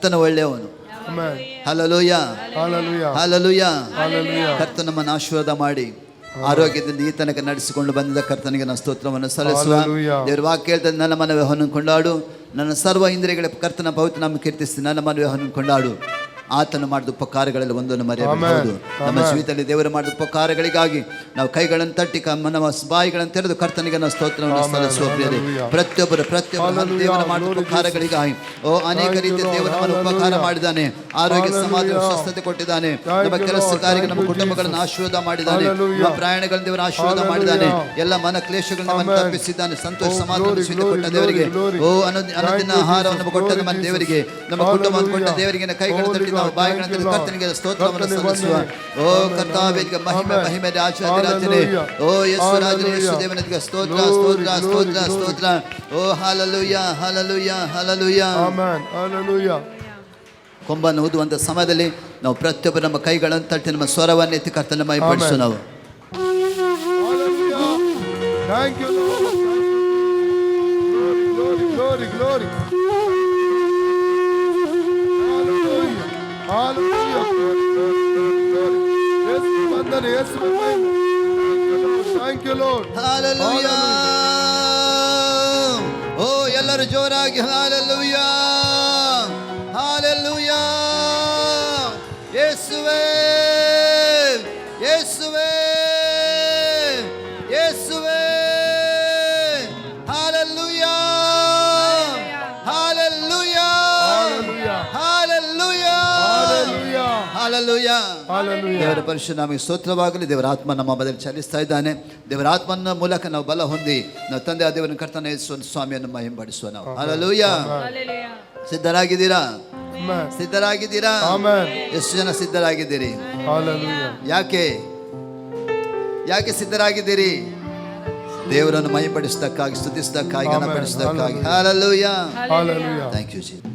ಕರ್ತನ ಒಳ್ಳೆಯವನು. Hallelujah, hallelujah. ಕರ್ತ ನಮ್ಮನ್ನು ಆಶೀರ್ವಾದ ಮಾಡಿ ಆರೋಗ್ಯದಿಂದ ಈ ತನಕ ನಡೆಸಿಕೊಂಡು ಬಂದಿದ್ದ ಕರ್ತನಿಗೆ ನಾನು ಸ್ತೋತ್ರವನ್ನು ಸಲ್ಲಿಸುವ. ದೇವರ ವಾಕ್ಯ ಹೇಳ್ತದೆ, ನನ್ನ ಮನವೇ ಅವನನ್ನು ಕೊಂಡಾಡು, ನನ್ನ ಸರ್ವ ಇಂದ್ರಿಯಗಳ ಕರ್ತನ ಪವಿತ್ರ ನಾಮ ಕೀರ್ತಿಸಿ, ನನ್ನ ಮನವೇ ಅವನನ್ನು ಕೊಂಡಾಡು. ಆತನು ಮಾಡಿದ ಉಪಕಾರಗಳಲ್ಲಿ ಒಂದನ್ನು ಮರೆಯಬಹುದು. ನಮ್ಮ ಜೀವಿತದಲ್ಲಿ ದೇವರು ಮಾಡಿದ ಉಪಕಾರಗಳಿಗಾಗಿ ನಾವು ಕೈಗಳನ್ನು ತಟ್ಟಿ ನಮ್ಮ ಬಾಯಿಗಳನ್ನು ತೆರೆದು ಕರ್ತನಿಗೆ ನಾವು ಸ್ತೋತ್ರವನ್ನು ಸಲ್ಲಿಸುವ. ಪ್ರಿಯರೇ, ಪ್ರತಿಯೊಬ್ಬರು ದೇವರ ಮಾಡಿದ ಉಪಕಾರಗಳಿಗಾಗಿ ಅನೇಕ ರೀತಿಯ ದೇವರು ನಮ್ಮನ್ನು ಉಪಕಾರ ಮಾಡಿದ್ದಾನೆ. ಆರೋಗ್ಯ, ಸಮಾಧಾನ, ಸ್ವಸ್ಥತೆ ಕೊಟ್ಟಿದ್ದಾನೆ. ನಮ್ಮ ಕೆಲಸ ಕಾರ್ಯ, ನಮ್ಮ ಕುಟುಂಬಗಳನ್ನು ಆಶೀರ್ವಾದ ಮಾಡಿದ್ದಾನೆ. ನಮ್ಮ ಪ್ರಯಾಣಗಳನ್ನು ದೇವರ ಆಶೀರ್ವಾದ ಮಾಡಿದ್ದಾನೆ. ಎಲ್ಲ ಮನ ಕ್ಲೇಶಗಳನ್ನು ನಮ್ಮನ್ನು ತಪ್ಪಿಸಿದ್ದಾನೆ. ಸಂತೋಷ, ಸಮಾಧಾನ ಕೊಟ್ಟ ದೇವರಿಗೆ, ಅನುದಿನ ಆಹಾರವನ್ನು ಕೊಟ್ಟ ನಮ್ಮ ದೇವರಿಗೆ, ನಮ್ಮ ಕುಟುಂಬವನ್ನು ಕೊಟ್ಟ ದೇವರಿಗೆ ಕೈಗಳನ್ನು ತಟ್ಟಿ ನಾವು ಬಾಯಿಗಳನ್ನು ಕರ್ತನಿಗೆ ಸ್ತೋತ್ರವನ್ನು ಸಲ್ಲಿಸುವ. ಓ ಕರ್ತಾವಿಗೆ ಮಹಿಮೆ, ಮಹಿಮೆ, ರಾಜನೇ. ಓ ಯೇಸು ರಾಜನೇ, ಯೇಸು ದೇವನಿಗೆ ಸ್ತೋತ್ರ, ಸ್ತೋತ್ರ, ಸ್ತೋತ್ರ, ಸ್ತೋತ್ರ. ಓ ಹಲ್ಲೆಲೂಯಾ, ಹಲ್ಲೆಲೂಯಾ, ಹಲ್ಲೆಲೂಯಾ, ಆಮೆನ್, ಹಲ್ಲೆಲೂಯಾ. ಕೊಂಬನ್ನು ಊದುವಂತ ಸಮಯದಲ್ಲಿ ನಾವು ಪ್ರತಿಯೊಬ್ಬರು ನಮ್ಮ ಕೈಗಳನ್ನು ತಟ್ಟಿ ನಮ್ಮ ಸ್ವರವನ್ನು ಎತ್ತಿ ಕರ್ತನ ಮಹಿಮೆಪಡಿಸು. ನಾವು ಓ ಎಲ್ಲರೂ ಜೋರಾಗಿ ಹಲ್ಲೆಲೂಯಾ, ಹಲ್ಲೆಲೂಯಾ. ಯೇಸುವೇ, ಯೇಸುವೇ, ಯೇಸುವೇ, ಹಲ್ಲೆಲೂಯಾ, ಹಲ್ಲೆಲೂಯಾ, ಹಲ್ಲೆಲೂಯಾ, ಹಲ್ಲೆಲೂಯಾ. ದೇವರ ಪರಿಶುದ್ಧ ನಾಮಕ್ಕೆ ಸ್ತೋತ್ರವಾಗಲಿ. ದೇವರ ಆತ್ಮ ನಮ್ಮ ಬದಲು ಚಲಿಸ್ತಾ ಇದ್ದಾನೆ. ದೇವರ ಆತ್ಮನ ಮೂಲಕ ನಾವು ಬಲ ಹೊಂದಿ ನಾವು ತಂದೆ ದೇವರನ್ನು ಕರ್ತನ ಯೇಸು ಸ್ವಾಮಿಯನ್ನು ಮಹಿಮೆಪಡಿಸುವ. ನಾವು ಹಲ್ಲೆಲೂಯಾ. ಸಿದ್ಧರಾಗಿದ್ದೀರಾ? ಸಿದ್ಧರಾಗಿದ್ದೀರಾ? ಎಷ್ಟು ಜನ ಸಿದ್ಧರಾಗಿದ್ದೀರಿ? ಯಾಕೆ ಯಾಕೆ ಸಿದ್ಧರಾಗಿದ್ದೀರಿ? ದೇವರನ್ನು ಮಹಿಮೆಪಡಿಸದಕ್ಕಾಗಿ, ಸ್ತುತಿಸದಕ್ಕಾಗಿ, ಘನಪಡಿಸದಕ್ಕಾಗಿ. ಹಲ್ಲೆಲೂಯಾ, ಥ್ಯಾಂಕ್ ಯು ಜೀಸಸ್.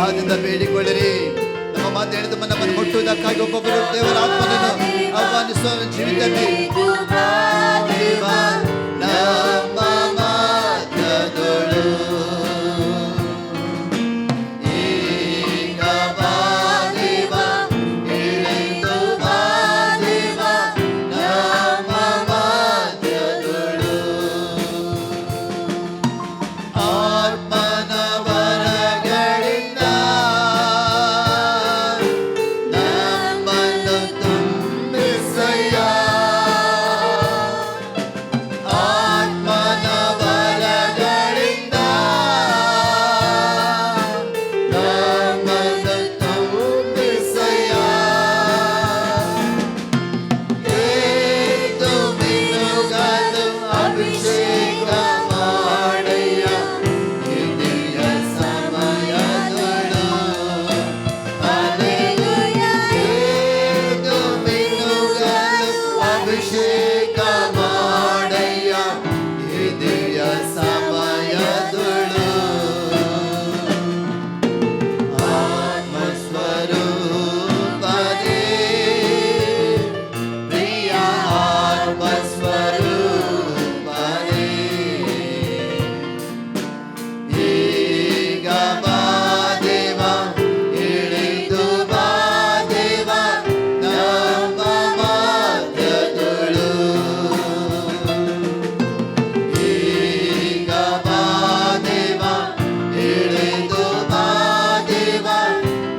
ಉತ್ಸಾಹದಿಂದ ಬೇಡಿಕೊಳ್ಳಿರಿ. ನಮ್ಮ ಮಾತು ಹೇಳಿದ ನಮ್ಮನ್ನು ಮುಟ್ಟುವುದಕ್ಕಾಗಿ ಒಬ್ಬೊಬ್ಬರು ದೇವರ ಆತ್ಮನನ್ನು ಆಹ್ವಾನಿಸುವ ಜೀವಿತದಲ್ಲಿ ನಮ್ಮ ಮಾತಗಳು ಈಗ ಬಾ ದೇವ, ಇಳಿದು ಬಾ ದೇವ, ನಮ್ಮ ಮಾತಗಳು ಆತ್ಮನ ವರಗಳಿಂದ ನಮ್ಮನ್ನು ತುಂಬಿಸಯ್ಯ. ಆತ್ಮನ ವರಗಳಿಂದ ನಮ್ಮನ್ನು ತುಂಬಿಸಯ್ಯ. ಏತು ಮಿನುಗಲು ಅಭಿಷೇಕ ಮಾಡಯ್ಯ ಇದೆಯ ಸಮಯಗಳು. ಹಲ್ಲೆಲೂಯಾ. ಏತು ಮಿನುಗಲು ಅಭಿಷೇಕ ಮಾಡಯ್ಯ ಇದೆಯ ಸಮಯಗಳು. ಆತ್ಮಸ್ವರೂಪನೇ ಪ್ರಿಯ ಆತ್ಮಸ್ವರೂಪನೇ ಈಗ ಬಾ ದೇವ, ಇಳಿದು ಬಾ ದೇವ, ನಮ್ಮ ಮಾತಗಳು ಈಗ ಬಾ ದೇವ, ಇಳಿದು ಬಾ ದೇವ,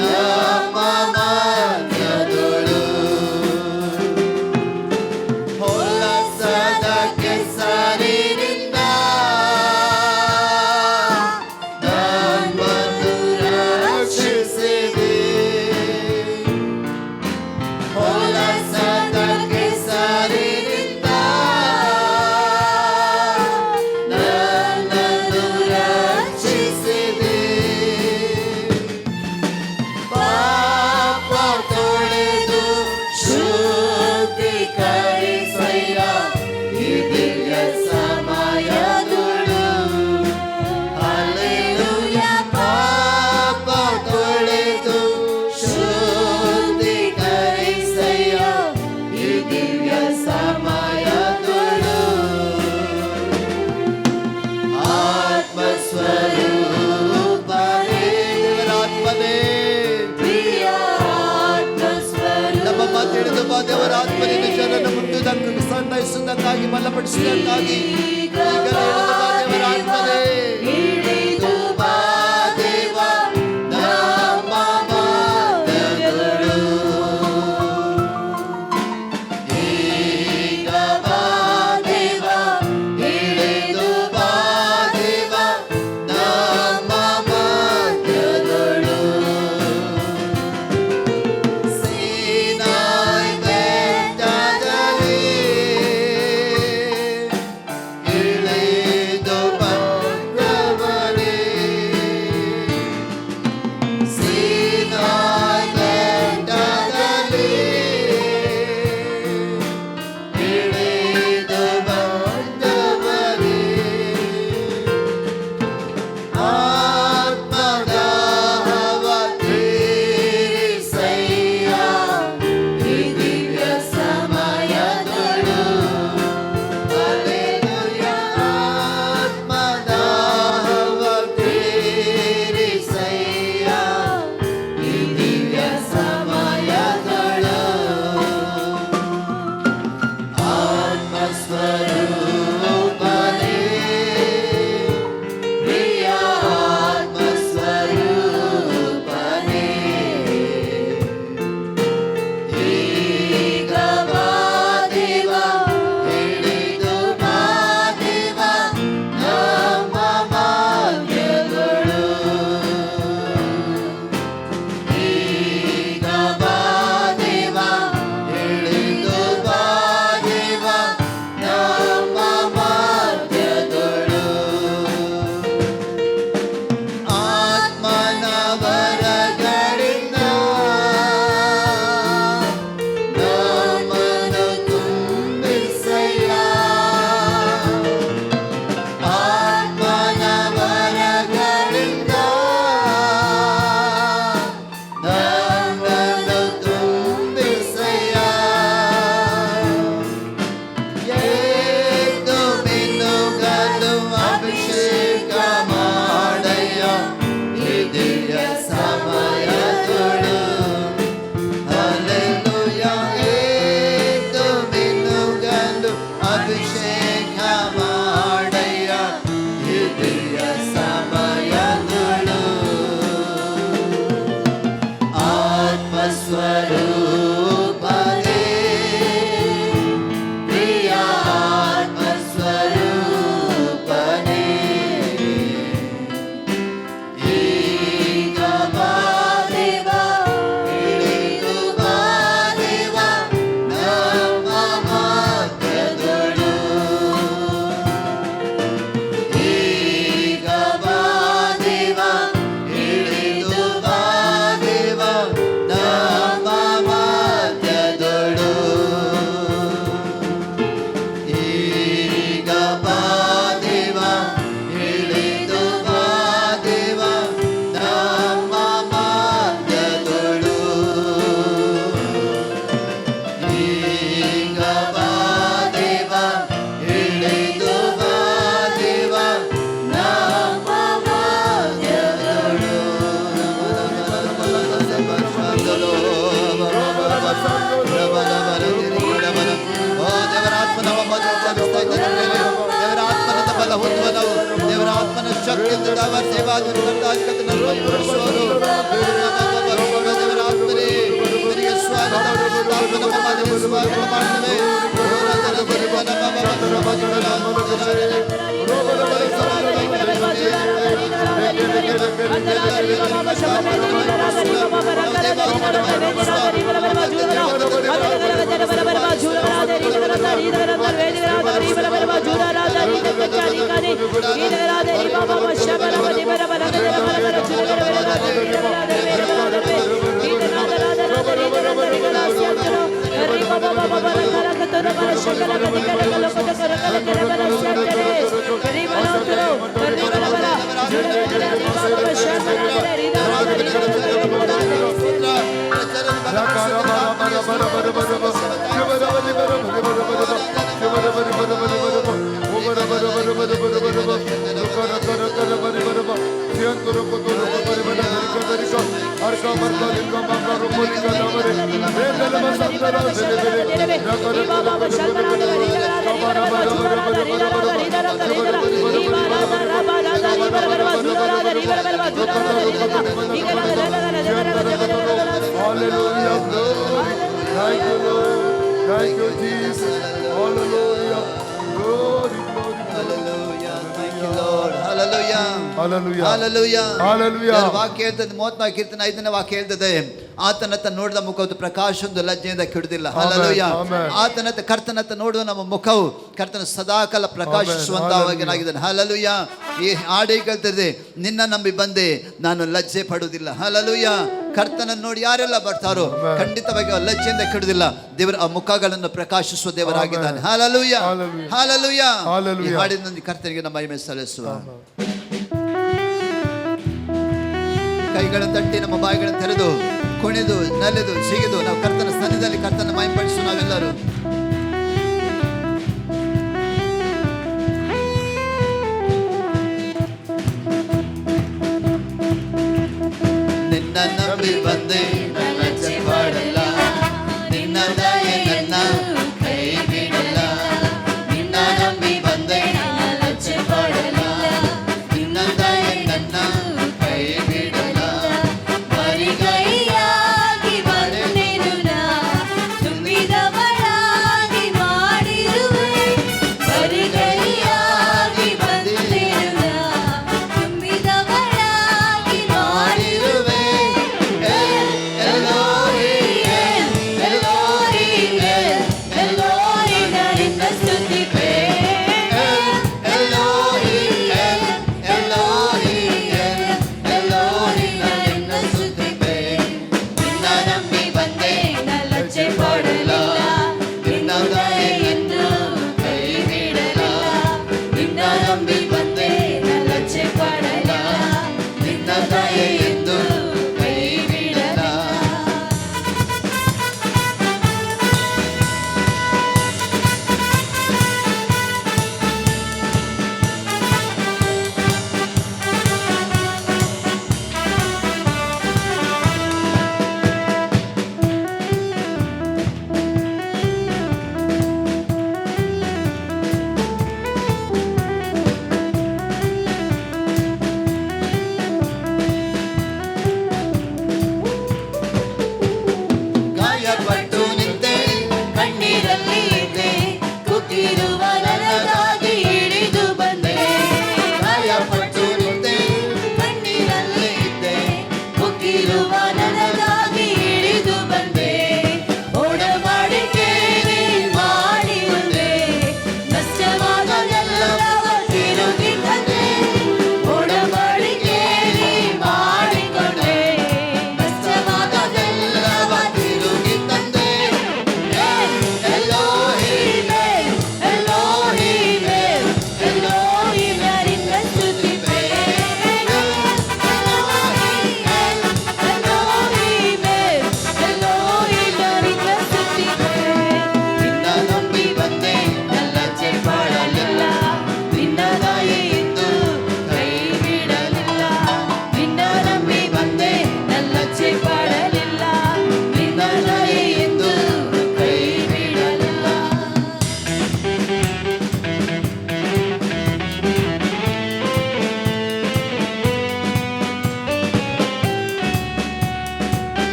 ನಮ್ಮ ಮಾತಗಳು ಹೊಲಸದ ಕೆಸರಿನಿಂದ ನಮ್ಮನ್ನು ರಕ್ಷಿಸಿದೆ. ಹೊಲಸದ ಕೆಸರಿನಿಂದ ನನ್ನನ್ನು ರಕ್ಷಿಸಿದೆ. ಪಾಪ ತೊಳೆದು ಶುದ್ಧೀಕರಿಸಯ್ಯ ಇದೆಯ ಸಮಯಗಳು. ಹಲ್ಲೆಲೂಯಾ. ಪಾಪ ತೊಳೆದು ಶುದ್ಧೀಕರಿಸಯ್ಯ ಇದೆಯ ಸಮಯಗಳು. ಆತ್ಮಸ್ವರೂಪನೇ ದೇವರ ಆತ್ಮನೇ ನಮ್ಮ ಮಾತು ಹಿಡಿದು ಬಾ ದೇವರ ಆತ್ಮನಿಂದ ಜನರನ್ನು ಮುಟ್ಟುವುದಕ್ಕೆ ಸಂತೈಸುವುದಕ್ಕಾಗಿ ಬಲಪಡಿಸುವುದಕ್ಕಾಗಿ ಈಗಲೇ ಇಳಿದು ಬಾ ದೇವರ ಆತ್ಮನೇ. ಇಳಿದು ಬಾ ದೇವ, ನಮ್ಮ ಮಾತಗಳು ಈಗ ಬಾ ದೇವ, ಇಳಿದು ಬಾ ದೇವ, ನಮ್ಮ ಮಾತಗಳು ಸೀನಾಯಿ ಬೆಟ್ಟದಲ್ಲಿ ಇಳಿದು ಬಂದವರು ವಾಕ್ಯದ ಸೇವಾದ ಆತ್ಮರೇ ನಿನಗೆ ಸ್ವಾಗತ ಮಾಡ್ತೇವೆ. Thank you, Jesus. Hallelujah. Glory, glory, Hallelujah. Thank you, Lord. Hallelujah. Hallelujah. Hallelujah. Hallelujah. ವಾಕ್ಯ ಹೇಳ್ತದೆ 34 ಕೀರ್ತನೆ 5ನೇ ವಾಕ್ಯ ಹೇಳ್ತದೆ, ಆತನತ್ತ ನೋಡಿದ ಮುಖವು ಪ್ರಕಾಶ ಒಂದು ಲಜ್ಜೆಯಿಂದ ಕೆಡುವುದಿಲ್ಲ. ಹಲ್ಲೆಲೂಯಾ. ಆತನತ್ತ ಕರ್ತನತ್ತ ನೋಡುವ ನಮ್ಮ ಮುಖವು ಕರ್ತನ ಸದಾಕಾಲ ಪ್ರಕಾಶಿಸುವಂತವಾಗಿದ್ದಾನೆ. ಹಲ್ಲೆಲೂಯಾ. ಈ ಹಾಡು ಹೇಳ್ತದೆ, ನಿನ್ನ ನಂಬಿ ಬಂದೆ ನಾನು ಲಜ್ಜೆ ಪಡುವುದಿಲ್ಲ. ಹಲ್ಲೆಲೂಯಾ. ಕರ್ತನ ನೋಡಿ ಯಾರೆಲ್ಲ ಬರ್ತಾರೋ ಖಂಡಿತವಾಗಿ ಲಜ್ಜೆಯಿಂದ ಕೆಡುವುದಿಲ್ಲ. ದೇವರ ಆ ಮುಖಗಳನ್ನು ಪ್ರಕಾಶಿಸುವ ದೇವರಾಗಿದ್ದಾನೆ. ಹಲ್ಲೆಲೂಯಾ. ಹಲ್ಲೆಲೂಯಾ. ಈ ಹಾಡಿನಲ್ಲಿ ಕರ್ತನಿಗೆ ನಮ್ಮ ಮಹಿಮೆ ಸಲ್ಲಿಸುವ. ಕೈಗಳನ್ನು ತಟ್ಟಿ ನಮ್ಮ ಬಾಯಿಗಳನ್ನು ತೆರೆದು ಕುಣಿದು ನಲಿದು ಸಿಗಿದು ನಾವು ಕರ್ತನ ಸ್ಥಾನದಲ್ಲಿ ಕರ್ತನ ಮಹಿಮೆಪಡಿಸು. ನಾವೆಲ್ಲರೂ ನಿನ್ನ ನಂಬಿ ಬಂದೆ ಲಜ್ಜೆ ಪಡಲ್ಲ, ನಿನ್ನ ದಯೆ ನನ್ನ ಕೈ ಬಿಡಲ್ಲ. ನಿನ್ನ ನಂಬಿ ಬಂದೆ ಲಜ್ಜೆ ಪಡಲ್ಲ, ನಿನ್ನ ದಯೆ ನನ್ನ ಕೈ ಬಿಡಲ್ಲ. ಪರಿಗೈಯಾಗಿ ಬಂದೆನು ನಾ, ತುಂಬಿದವಳಾಗಿ ಮಾಡಿರುವೆ. ಪರಿಗೈಯಾಗಿ ಬಂದೆನು ನಾ, ತುಂಬಿದವಳಾಗಿ ಮಾಡಿರುವೆ.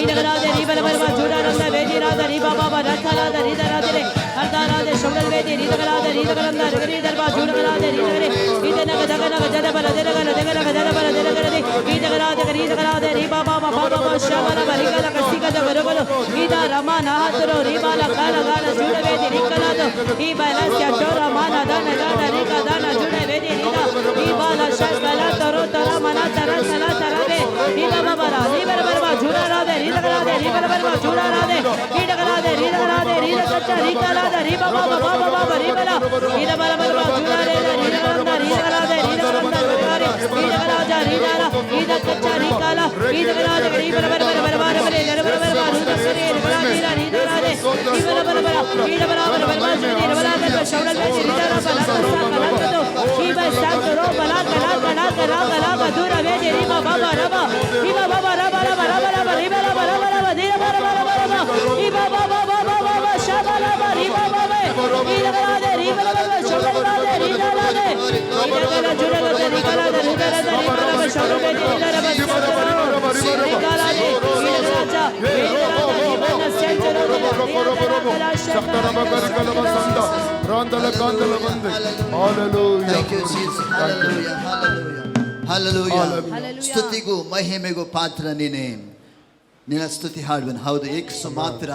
ಈಡಗರಾದೆ ರೀಬಲ ಬರುವ ಜೂಡಾರಂದ ವೇದಿರಾದ ರೀಬಾಬಾಬ ರಥರಾದ ರೀದರಾದರೆ ಅರ್ಧಾರಾದೆ ಶೌಡಲ್ ವೇದಿ ರೀದಗರಾದ ರೀದಗರಂದ ರಗರೀದರ್ಬ ಜೂಡಗರಾದೆ ರೀದಗರೆ ಈದನಗ ದಗನಗ ಜದಬಲ ದೆರಗಲ ದೆಗಲಗ ದರಬಲ ದೆರಗರದೆ ಈದಗರಾದೆ ರೀದಗರಾದೆ ರೀಬಾಬಾಬ ಬಾಬಾಬ ಶಬಲ ಬರಿಗಲ ಕಸಿಗದ ಬರುಗಲು ಈದ ರಮಾನ ಹತರು ರೀಬಾಲ ಕಾಲ ಗಾನ ಜೂಡವೇದಿ ರೀಕಲಾದ ಈ ಬಲಸ್ಯ ಚೋರ ಮಾನ ದಾನ ಗಾನ ರೀಕ ದಾನ ಜೂಡವೇದಿ ರೀದ ಈ ಬಾಲ ಶಕಲ ತರೋ ತರ ಮನ ತರ ಸಲ ತರವೆ ಈದ ಬಾಬರ ರೀಬಲ ಬರುವ ಜೂಡರಾದೆ ರೀದಗರಾದೆ ರೀಬಲ ಬರುವ ಜೂಡರಾದೆ ಈಡಗರಾದೆ ರೀದಗರಾದೆ ರೀದ ಕಚ್ಚ ರೀಕಲಾದ ರೀಬಾಬಾಬ ಬಾಬಾಬ ರೀಬಲ ಈದ ಬಲ ಬರುವ ಜೂಡರಾದೆ ರೀದಗರಂದ ರೀದಗರಾದೆ ರೀದಗರಂದ ಬರುವಾರಿ ಈದಗರಾಜ ರೀದಾರ ಈದ ಕಚ್ಚ ರೀಕಾಲ ಈದಗರಾದೆ ರೀಬಲ ಬರ ಬರ ಬರ ಬರ ಬರ ಬರ ಬರ ಬರ ರುದಸರಿ ರೀದಗರಾದೆ ರೀದಗರಾದೆ ಈಬಲ ಬರ ಬರ ಈದ ಬರ ಬರ ಬರ ಬರ ರೀದಗರಾದೆ ಶೌಡಲ್ ವೇದಿ ರೀದಾರ ಬಲ ಕಲಕದು ಈಬ ಸಾತರೋ ಬಲ ಕಲ ಕಲ ಕಲ ಕಲ ಮಧುರ ವೇದಿ ರೀಬ ಬಾಬಾ ರಬ ಈಬ ಬಾಬಾ ರಬ ರಬ ರಬ ರಬ ರೀಬಲ ಬರ ಬರ ಬರ ದೀರ ಬರ ಬರ ಬರ ಈಬ ಬಾಬಾ ಬಾಬಾ ಬಾಬಾ ಶಬಲ ಬರ ರೀಬ ಬಾಬಾ ಈದಗರಾದೆ ರೀಬಲ ಬರ ಶೌಡಲ್ರಾದೆ ರೀದಾಲಾದೆ ಈದಗರ ಜುಡಗದ ರೀಗಲಾದ ರೀದರದ ರೀಬಲ ಬರ ಶೌಡಲ್ ವೇದಿ ರೀದಾರ ಬರ ರೀಗಲಾದೆ ಈದಗರಾಜ ಈದಗರಾದ ರೀಬಲ ಸೆಂಚರೋ Thank you, Jesus. Hallelujah. Hallelujah. Hallelujah. ಸ್ತುತಿಗೂ ಮಹಿಮೆಗೂ ಪಾತ್ರ ನೀನೇ. ನಿನ್ನ ಸ್ತುತಿ ಹಾಡುವನು. ಹೌದು, ಏಕಸು ಮಾತ್ರ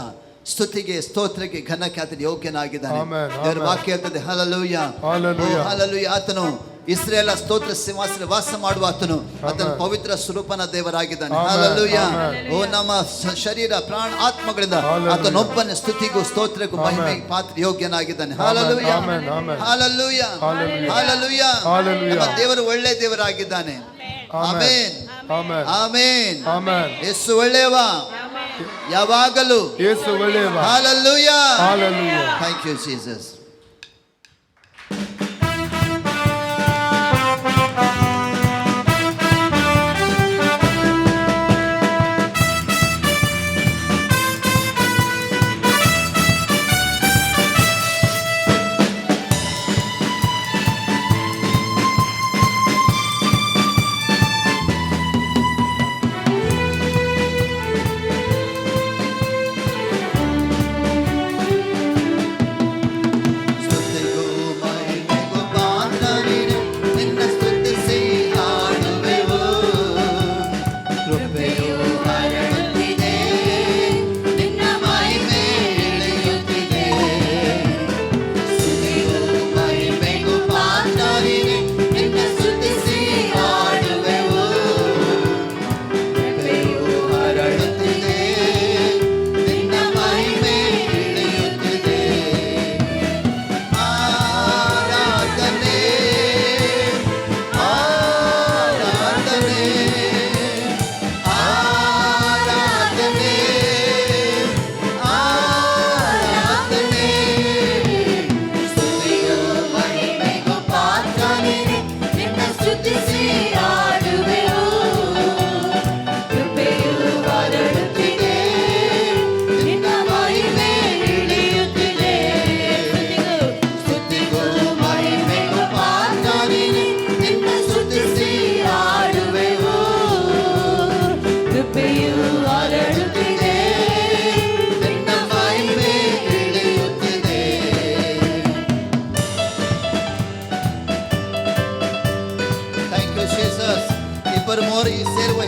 ಸ್ತುತಿಗೆ ಸ್ತೋತ್ರಕ್ಕೆ ಘನ ಖ್ಯಾತಿಗೆ ಯೋಗ್ಯನಾಗಿದ್ದಾನೆ. ದೇವರ ವಾಕ್ಯ ಹೇಳ್ತದೆ ಹಲ್ಲೆಲೂಯಾ. ಹಲ್ಲೆಲೂಯಾ. ಆತನು ಇಸ್ರೇಲ ಸ್ತೋತ್ರ ಸಿಂಹಾಸನ ವಾಸ ಮಾಡುವ ಆತನು ಆತನ ಪವಿತ್ರ ಸ್ವರೂಪನ ದೇವರಾಗಿದ್ದಾನೆ. ಹಲ್ಲೆಲೂಯಾ. ಓ ನಮ್ಮ ಶರೀರ ಪ್ರಾಣ ಆತ್ಮಗಳಿಂದ ಆತನೊಬ್ಬನ ಸ್ತುತಿಗೂ ಸ್ತೋತ್ರಕ್ಕೂ ಮಹಿಮೆಗೆ ಪಾತ್ರ ಯೋಗ್ಯನಾಗಿದ್ದಾನೆ. ಹಲ್ಲೆಲೂಯಾ. ಹಲ್ಲೆಲೂಯಾ. ಹಲ್ಲೆಲೂಯಾ. ನಮ್ಮ ದೇವರು ಒಳ್ಳೆ ದೇವರಾಗಿದ್ದಾನೆ. ಆಮೆನ್. ಆಮೆನ್. ಆಮೆನ್. ಯೇಸು ಒಳ್ಳೆಯವ ಯಾವಾಗಲೂ. ಯೇಸು ಒಳ್ಳೆಯವ. ಹಲ್ಲೆಲೂಯಾ. ಹಲ್ಲೆಲೂಯಾ. Thank you, Jesus.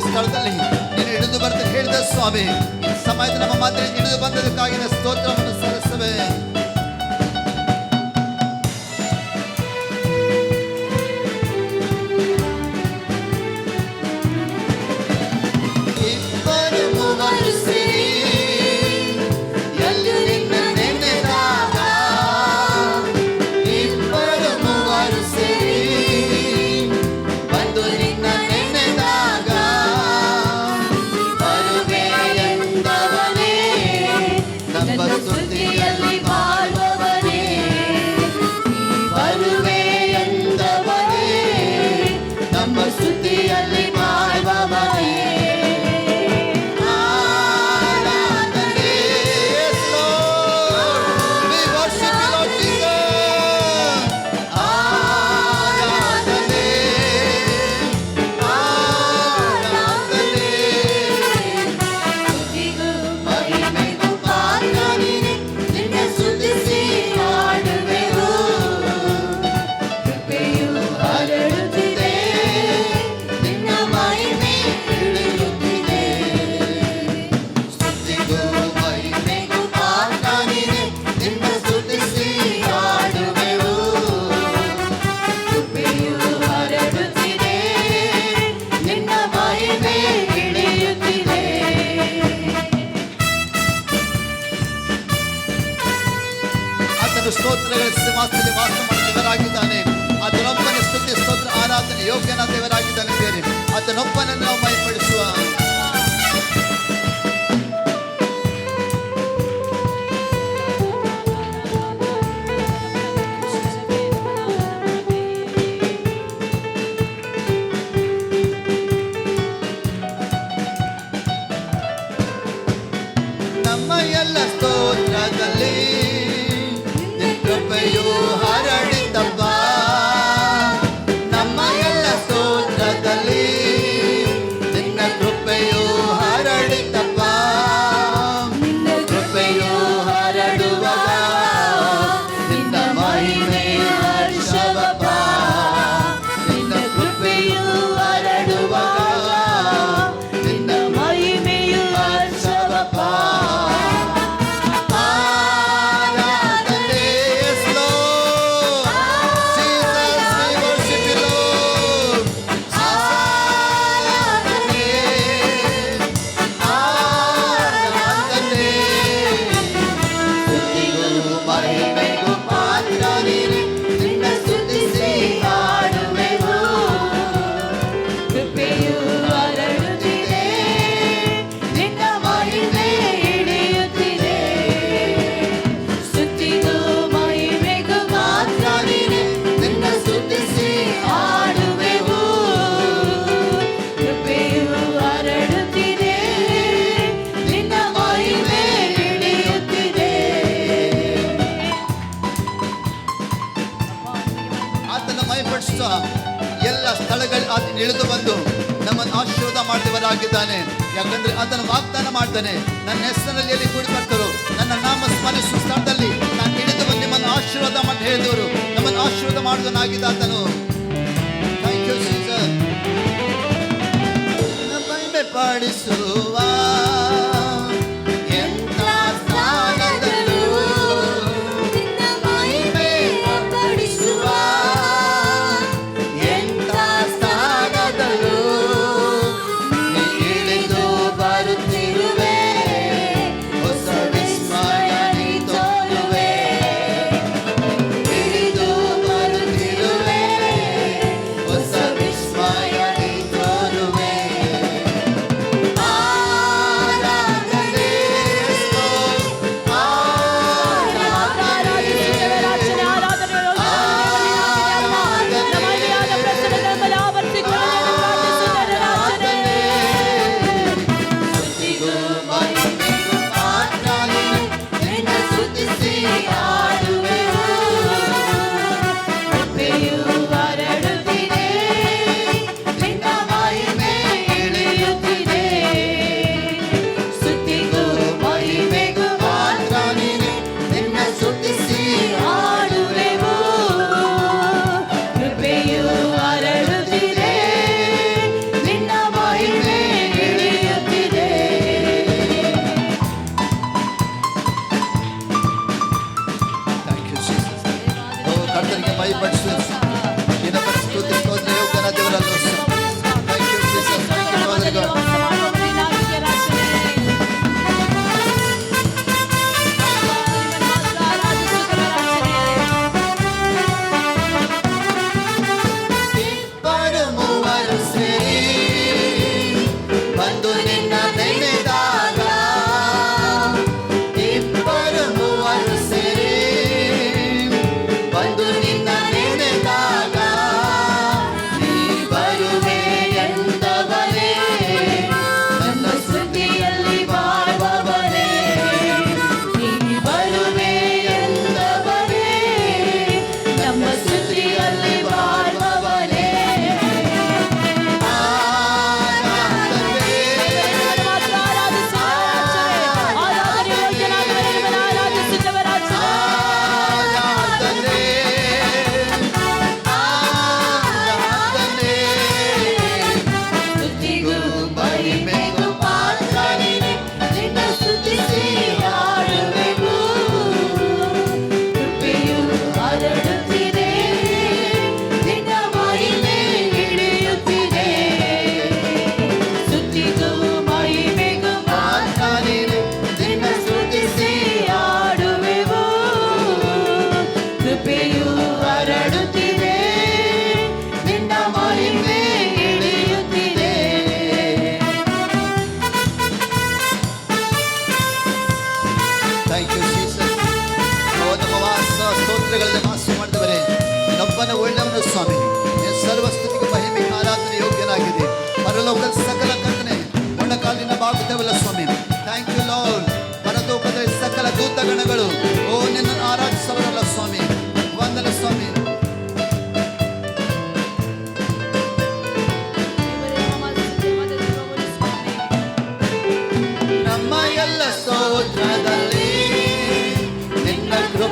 ಸ್ಥಳದಲ್ಲಿ ನೀನು ಹಿಡಿದು ಬರ್ತ ಹೇಳಿದ ಸ್ವಾಮಿ, ಈ ಸಮಯದ ನಮ್ಮ ಮಾತ್ರ ಹಿಡಿದು ಬಂದದಕ್ಕಾಗಿ ಸ್ತೋತ್ರವನ್ನು ಸಲ್ಲಿಸುವೆ. ಸ್ತುತಿಯಲ್ಲಿ ಆತನ ಯೋಗ್ಯನ ದೇವರಾಗಿದ್ದಾನೆ ಬೇರೆ ಆತನೊಬ್ಬನನ್ನು ನಾವು ಮಹಿಮೆಪಡಿಸುವ. ನಮ್ಮ ಎಲ್ಲ ಸ್ತೋತ್ರದಲ್ಲಿ ನಿನ್ನ ಕೃಪೆಯು ಹರಡಿತಪ್ಪ. ನಮ್ಮ ಎಲ್ಲ ಸ್ತೋತ್ರದಲ್ಲಿ ನಿನ್ನ ಕೃಪೆಯು ಹರಡಿತಪ್ಪ. ನಿನ್ನ ಕೃಪೆಯು ಹರಡುವಾಗ ನಿನ್ನ ಮಹಿಮೆ ಹರ್ಷವಪ್ಪ. ನಿನ್ನ ಕೃಪೆಯು ಹರಡುವಾಗ ನಿನ್ನ ಮಹಿಮೆಯು ಹರ್ಷವಪ್ಪ. ಆರಾಧನೆ yes Lord. Jesus, we worship you, Lord. ಆರಾಧನೆ ಆರಾಧನೆ ಸ್ತುತಿಗೂ ಮಹಿಮೆಗೂ ಪಾತ್ರ ನೀನು. ನಿನ್ನ ಸ್ತುತಿಸಿ ಹಾಡುವೆವು. ಕೃಪೆಯು ಹರಡುತ್ತಿದೆ, ನಿನ್ನ ಮಹಿಮೆ ಇಳಿಯುತ್ತಿದೆ. ಸ್ತುತಿಗೂ ಮಹಿಮೆಗೂ ಮಾತ್ರ ನೀನೆ, ನಿನ್ನ ಸ್ತುತಿಸಿ ಹಾಡುವೆವು. ಕೃಪೆಯು ಹರಡುತ್ತಿದೆ, ನಿನ್ನ ಮಹಿಮೆ ಇಳಿಯುತ್ತಿದೆ. ಆತನ ಮಹಿಮೆಪಡಿಸುವ ಎಲ್ಲ ಸ್ಥಳಗಳು ಆತನ ಇಳಿದು ಬಂದು ನಮ್ಮನ್ನು ಆಶೀರ್ವಾದ ಮಾಡಿದವರಾಗಿದ್ದಾನೆ. ಯಾಕಂದ್ರೆ ಆತನ ವಾಗ್ದಾನ ಮಾಡ್ತಾನೆ, ನನ್ನ ಹೆಸರಿನಲ್ಲಿ ಎಲ್ಲಿ ಕೂಡಿ ಬರ್ತಾರೋ ನನ್ನ ನಾಮ ಸ್ಮರಿಸುವ ಸ್ಥಳದಲ್ಲಿ ನಾನು ಇಳಿದು ಬಂದು ನಿಮ್ಮನ್ನು ಆಶೀರ್ವಾದ ಮಾಡಿ ಹೇಳಿದವರು ನಮ್ಮನ್ನು ಆಶೀರ್ವಾದ ಮಾಡುವನಾಗಿದ್ದ ಆತನು. Thank you Jesus. ಮಹಿಮೆ ಪಡಿಸುವ ಎಂಥ ಸ್ಥಾನದಲ್ಲೂ ನಿನ್ನ ಮಹಿಮೆ ಪಡಿಸುವ ಎಂಥ ಸ್ಥಾನದಲ್ಲೂ ನೀ ಇಳಿದು ಬರುತ್ತಿರುವೆ. ಹೊಸ ವಿಸ್ಮಯ ನೀ ತೋರುವೆ. ಇಳಿದು ಬರುತ್ತಿರುವೆ. ಹೊಸ ವಿಸ್ಮಯ ನೀ ತೋರುವೆ.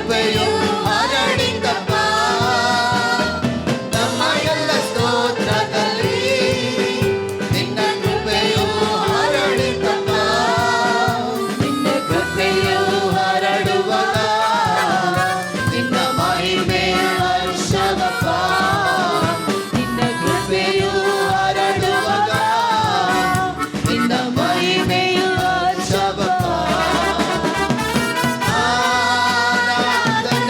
ಕೃಪೆಯು ಹರಡಿತಪ್ಪ ನಮ್ಮ ಎಲ್ಲ ಸ್ತೋತ್ರದಲ್ಲಿ ನಿನ್ನ ಕೃಪೆಯು ಹರಡಿತಪ್ಪ ನಿನ್ನ ಕೃಪೆಯು ಹರಡುವಾಗ ನಿನ್ನ ಮಹಿಮೆ ಹರ್ಷವಪ್ಪ ನಿನ್ನ ಕೃಪೆಯು ಹರಡುವಾಗ ನಿನ್ನ ಮಹಿಮೆಯು ಹರ್ಷವಪ್ಪ ಆರಾಧನೆ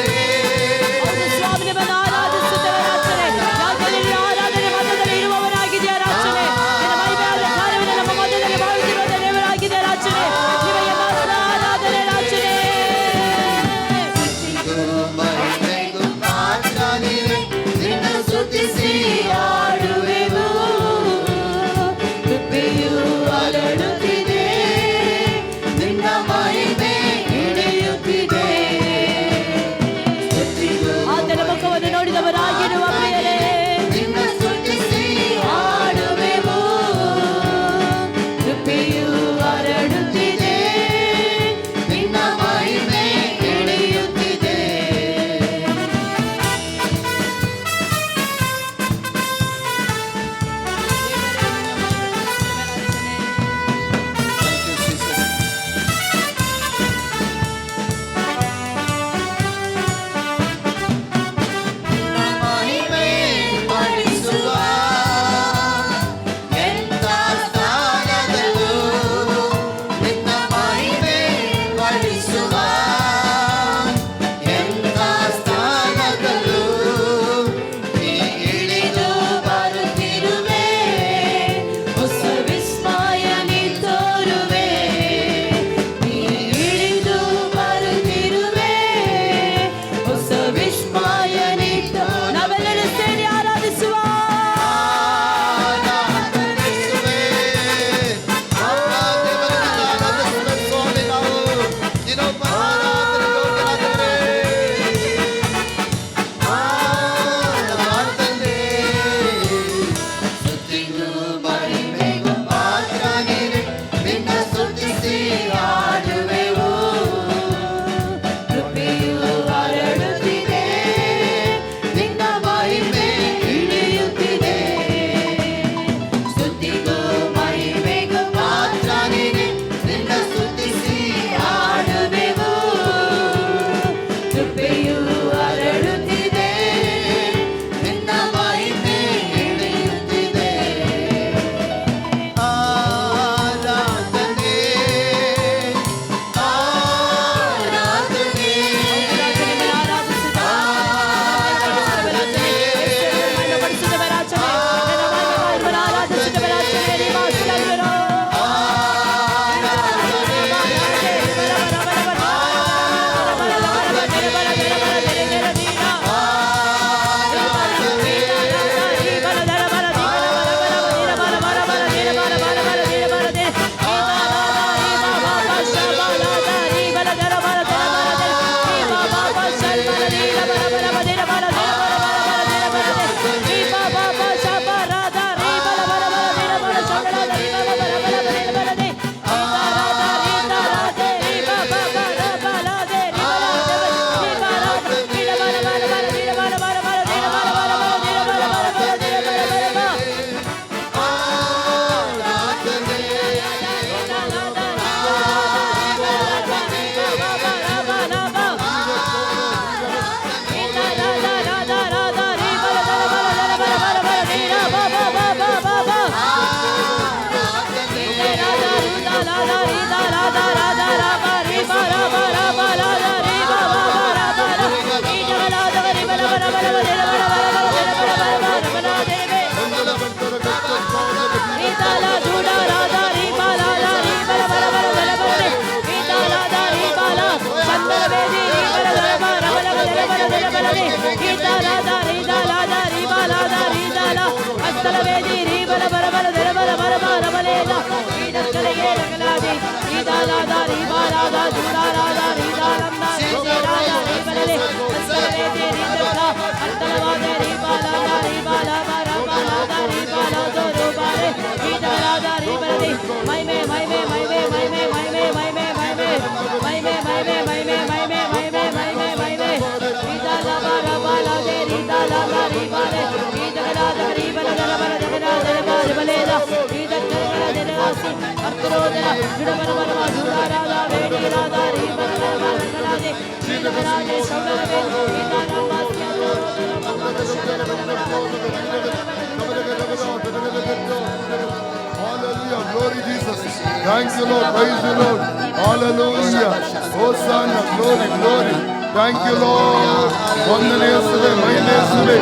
Hallelujah. Glory Jesus. Thank you, Lord. Praise you, Lord. Hallelujah. Hosanna. Glory, glory. Thank you, Lord. ವಂದನೆ ಯೇಸುವೆ, ಮಹಿಮೆ ಯೇಸುವೆ,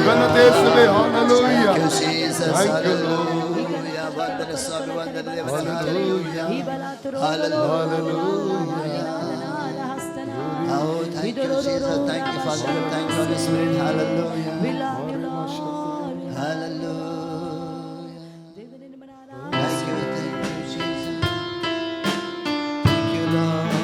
ಘನತೆ ಯೇಸುವೆ. Hallelujah. Thank you, Lord. ವಂದನೆ ಸ್ವಾಮಿ, ವಂದನೆ ದೇವರೇ. Oh, thank you, Jesus. Thank you, Father. Thank you, Holy Spirit. Hallelujah. Hallelujah. Thank you, Jesus. Thank you, Lord.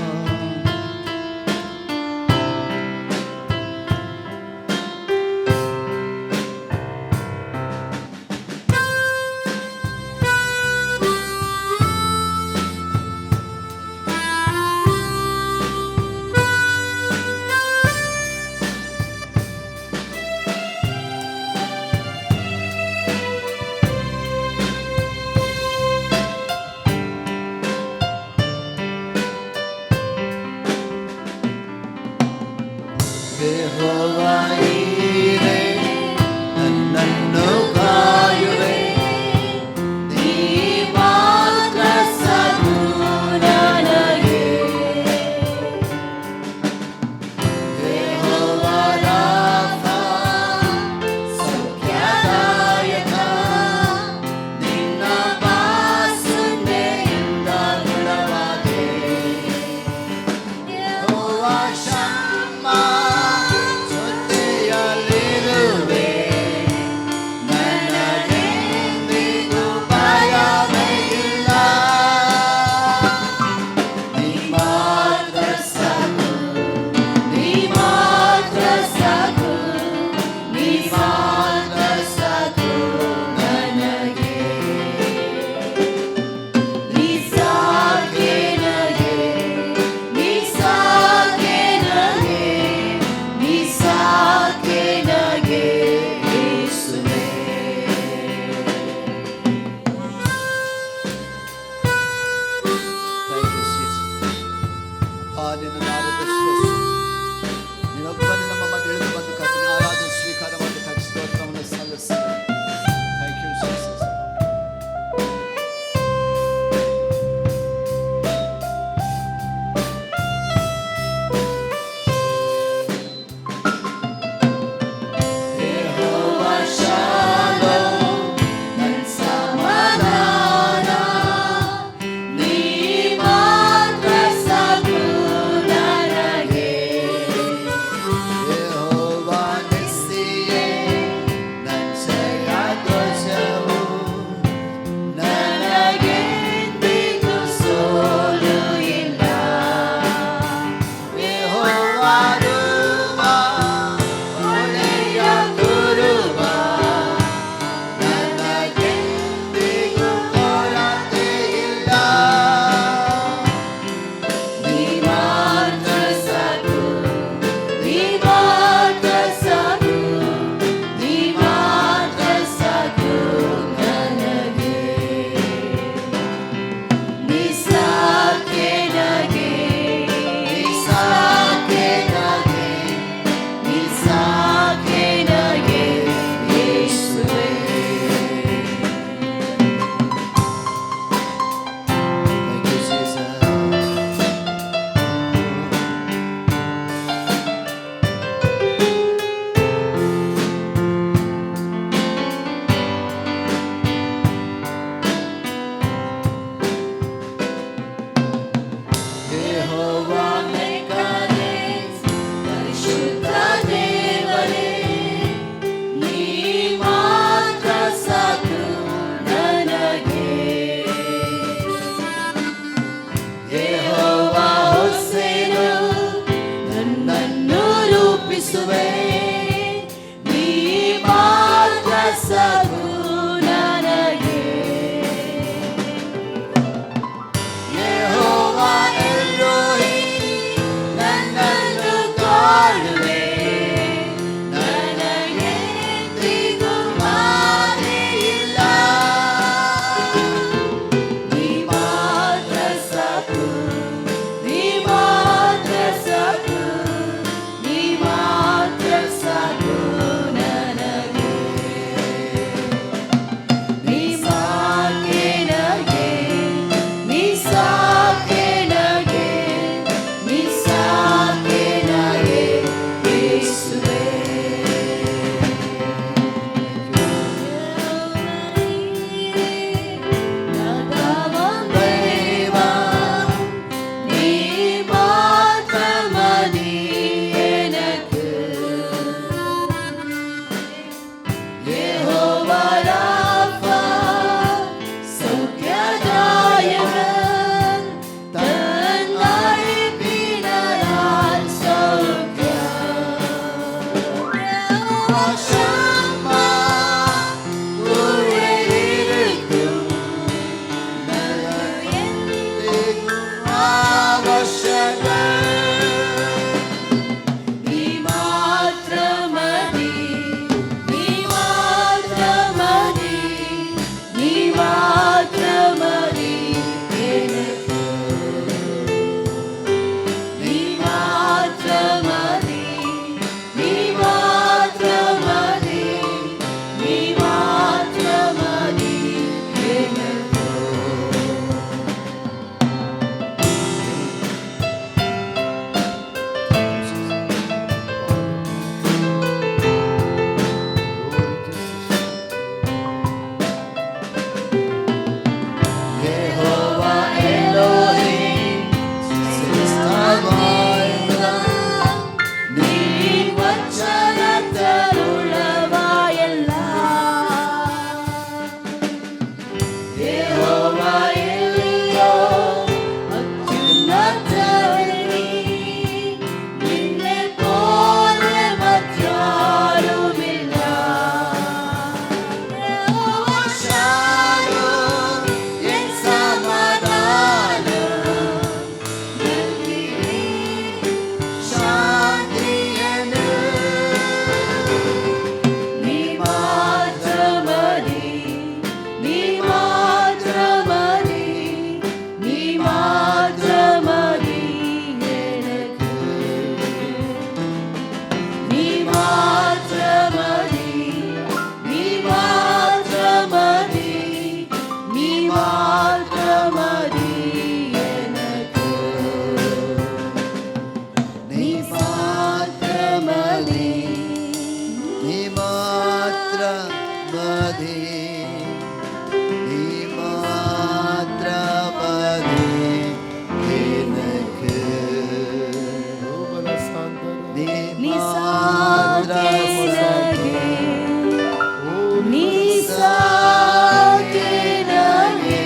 ಮದಿ ನೀ ಮಾತ್ರ ಮದಿ ನಿನಗೆ ನೀ ಮಾತ್ರ ಮದಿ ನೀ ಸಾಕೆ ನನಗೆ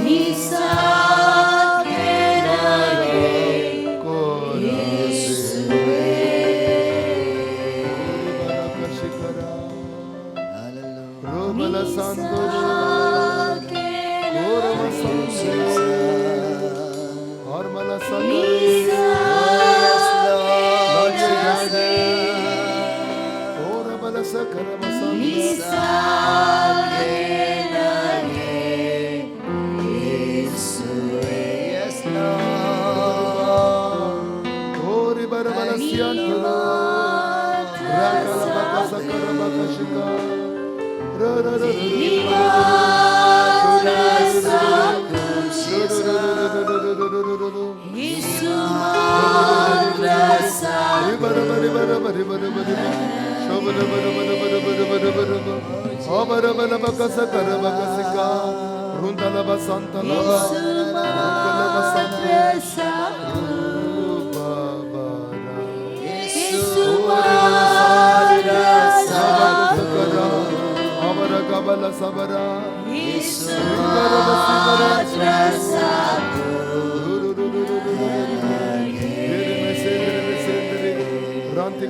ನೀ ಸಾಕೆ ನನಗೆ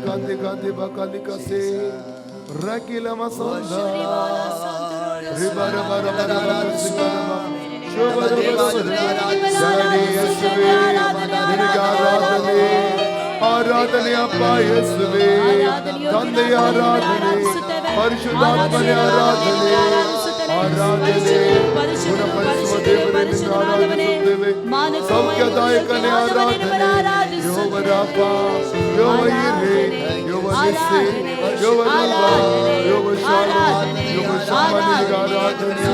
Kanti kanti bakali kase rakila masanda ribara bara bara bara sikama shobara bara yeswe nigaradane ಆರಾಧನೆ ಅಪ್ಪ ಯೇಸುವೆ ತಂದೆಯ ಆರಾಧನೆ ಪರಿಶುದ್ಧಾತ್ಮನ ಆರಾಧನೆ ಆರಾಧನೆ ಗುಣಪಡಿಸುವ ದೇವರನ್ನು ಆರಾಧಿಸುತ್ತೇವೆ ಸೌಖ್ಯದಾಯಕನೇ ಆರಾಧನೆ ಯೋವರಾಪ ಯೋವಯಿರೆ ಯೋವನಿಸ್ಸೆ ಯೋವನೂವ ಯೋವಶಾಲ ಯೋವಶಾಮನಿಗೆ ಆರಾಧನೆ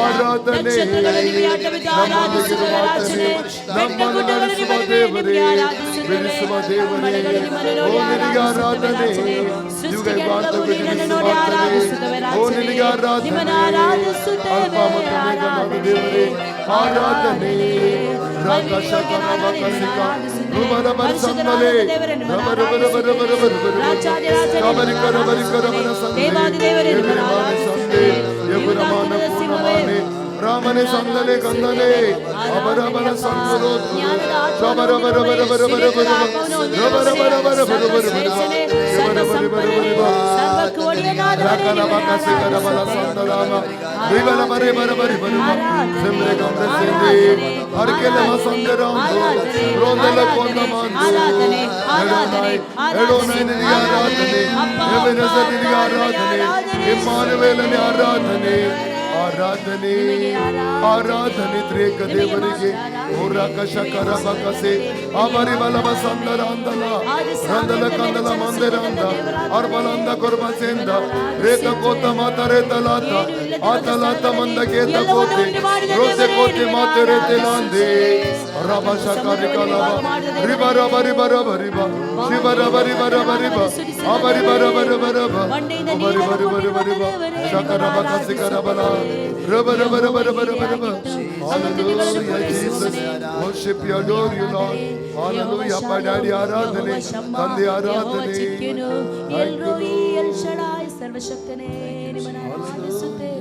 ಆರಾಧನೆ ನಮ್ಮೊಂದಿಗಿರುವ ಆತನೇ ನಮ್ಮನ್ನು ನಡೆಸುವ ದೇವರೇ ಬೆಳೆಸುವ ದೇವರೇ ಓ ನಿನಗೆ ಆರಾಧನೆ ಯುಗ ಬಾಂಧವ್ಯ ಓ ನಿನಗೆ ಆರಾಧನೆ ಅಲ್ಪ ಮತ್ತು ಮೇಘನಾದ ದೇವರೇ ಆರಾಧನೆ ರಾಕಶಕನಮಕಸಿಕ ರುಮರಮರ ಸಂದಲೆ ರಬರಬರಬರಬರಬರಬರ ಸಂದೆ ಸಂದೆ ಯಗುರಮಾನ ಪೂರ್ಣಮಾನೆ ರಾಮನೆ ಸಂದಲೆ ಕಂದಲೆ ಅಬರಬರ ಸಂದಲೋ ಆರಾಧನೆ ಆರಾಧನೆ ಆರಾಧನೆ ತ್ರೇಕ ದೇವರಿಗೆ ಓರಾಕಶಕರ ಬಕಸೆ ಅಮರಿಬಲವ ಸಂದರ ಅಂದಲ ರಂದಲ ಕಂದಲ ಮಂದಿರ ಅಂದ ಅರ್ಬಲಂದ ಕೊರ್ಬಸೆಂದ ರೇತ ಕೋತ ಮಾತರೆ ತಲಾತ ಆತಲಾತ ಮಂದ ಕೇತ ಕೋತೆ ರೋತೆ ಕೋತೆ ಮಾತರೆ ತೆಲಾಂದೆ ರಬ ಶಕರಿ ಕಲವ ರಿಬರ ಬರಿ ಬರ ಬರಿಬ ಶಿವರ ಬರಿ ಬರ ಬರಿಬ ಅಬರಿ ಬರ ಬರ ಬರಬ ಅಬರಿ ಬರಿ ಬರಿ ಬರಿಬ ಶಕರ ಬಕಸಿ ಕರಬಲ Rubber, rubber, rubber, rubber, rubber, rubber. Hallelujah, Jesus. Worship you, adore you, Lord. Hallelujah, Appa Daddy, ಆರಾಧನೆ, ತಂದೆ ಆರಾಧನೆ. Thank you, Lord. ಸರ್ವಶಕ್ತನೇ ನಿಮ್ಮನ್ನು ಆರಾಧಿಸುತ್ತೇವೆ.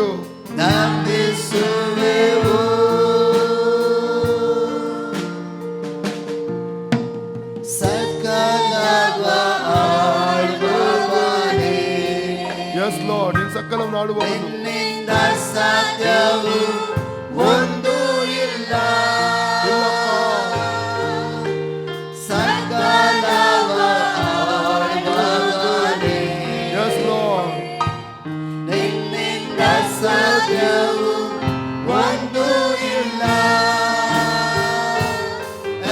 you. ನಂಬಿಸುವೆವು. ಸಕಲವ ಆಳುವವನೇ. Yes, Lord. ನೀನು ಸಕಲವನ್ನು ಆಳುವವನು. ನಿನ್ನಿಂದ ಸಾಧ್ಯವು ಒಂದು ಇಲ್ಲ. ಸಕಲವ ಆಳುವವನೇ. Yes, Lord. ನಿನ್ನಿಂದ ಸಾಧ್ಯವು ಒಂದು ಇಲ್ಲ.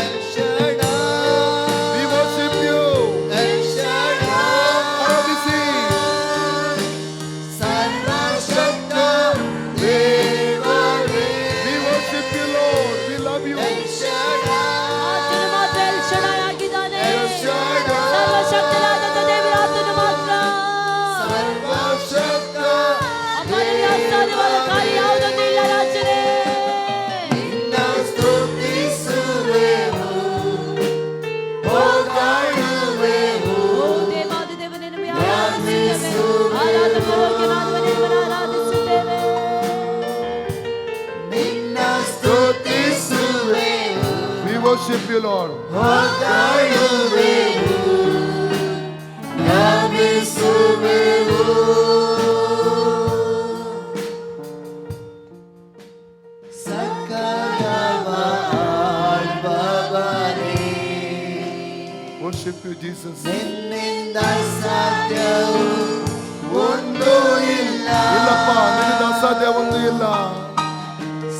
ಎಲ್ ಶಡಾಯ್, We worship you. ಎಲ್ ಶಡಾಯ್, ಆರಾಧಿಸಿ. ಸರ್ವಶಕ್ತ ದೇವರೇ. We worship you, Lord. We love you. ಎಲ್ ಶಡಾಯ್, ಆತನು ಮಾತ್ರ ಎಲ್ ಶಡಾಯ್ ಆಗಿದ್ದಾನೆ. ಎಲ್ ಶಡಾಯ್, ಸರ್ವಶಕ್ತನಾದಂಥ ದೇವರು ಆತನು ಮಾತ್ರ. ಸರ್ವಶಕ್ತ ಅಮ್ಮನಿಗೆ ಅಸಾಧ್ಯವಾದ ಕಾರ್ಯ ಯಾವುದೊಂದು ಇಲ್ಲ ರಾಜನೇ. ನಿನ್ನ ಸ್ತುತಿಸುವೆವು, ಹೊಗಳುವೆವು. ಓ ದೇವಾದಿ ದೇವನೇ, ನಿಮಗೆ ಆರಾಧಿಸುತ್ತೇವೆ. ಆರಾಧಕರಿಗೆ ನಾನುವೇ ನಿಮ್ಮನ್ನು ಆರಾಧಿಸುತ್ತೇವೆ. ನಿನ್ನ ಸ್ತುತಿಸುವೆವು, We worship you, Lord. ಹೊಗಳುವೆವು, ನಮಿಸುವೆವು. ಸಕಲವ ಆಳುವವನೇ. Worship you, Jesus. ನಿನ್ನಿಂದ ಸಾಧ್ಯವು ಒಂದು ಇಲ್ಲ. ಇಲ್ಲಪ್ಪ, ನಿನ್ನಿಂದ ಅಸಾಧ್ಯ ಒಂದು ಇಲ್ಲ.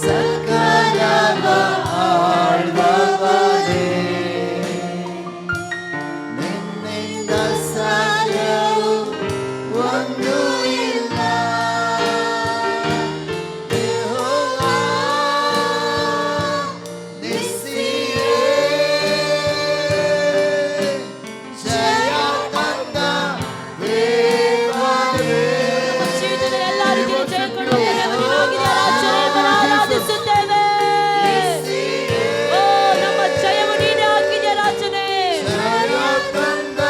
ಸಕಲವ ಆಳುವವನೇ. ನಿನ್ನಿಂದ ಸಾಧ್ಯವು ಒಂದು ಇಲ್ಲ. ಯೆಹೋವಾ ನಿಸ್ಸಿಯೇ, ಜಯ ತಂದ ದೇವರೇ. ಜೀವಿತದಲ್ಲಿ ಎಲ್ಲರಿಗೂ ಜಯ ಕೊಡುವ ದೇವರಾಗಿದ್ದೀಯ ರಾಜನೇ, ನಿಮ್ಮನ್ನು ಆರಾಧಿಸುತ್ತೇವೆ. ಓ ನಮ್ಮ ಜಯವು ನೀನೇ ಆಗಿದ್ದೀಯ ರಾಜನೇ. ಜಯ ತಂದ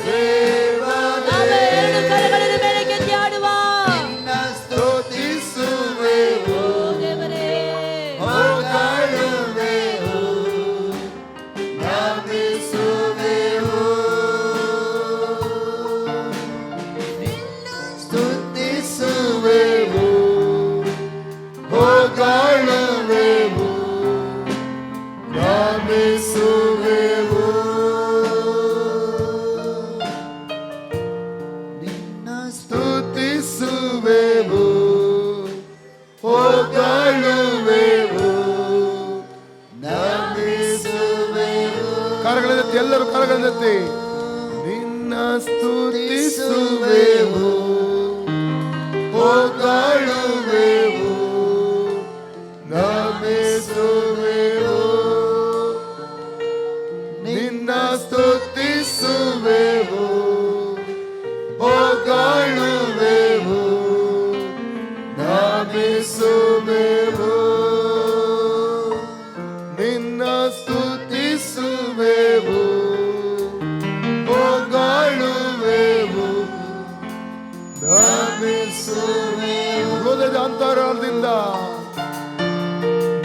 ದೇವರೇ. ನಾವೇ ಎರಡು ಕರಗಳನ್ನು ಮೇಲೆ ಕೆತ್ತಿ ಆಡುವ ನಿನ್ನ ಸ್ತುತಿಸುವೆವು, ಓ ದೇವರೇ. ಹೊಗಳುವೆವು, ನಮಿಸುವೆವು. ನಿನ್ನ ಸ್ತುತಿಸುವೆವು, ಹೊಗಳುವೆವು, ನಮಿಸುವೆವು. ನಿನ್ನ ಸ್ತುತಿಸುವೆವು, ಹೊಗಳುವೆವು, ನಮಿಸುವೆವು. ಕರಗಳೆತ್ತಿ, ಎಲ್ಲರೂ ಕರಗಳೆತ್ತಿ. ನಿನ್ನ ಸ್ತುತಿಸುವೆವು, ಹೊಗಳುವೆವು, ನಮಿಸುವೆವು. ನಿನ್ನ ಸ್ತುತಿಸುವೆವು, ಹೊಗಳುವೆವು, ನಮಿಸುವೆವು. ನಿನ್ನ ಸ್ತುತಿಸುವೆವು, ಹೊಗಳುವೆವು, ನಮಿಸುವೆವು. ಹೃದಯದ ಅಂತರಾಳದಿಂದ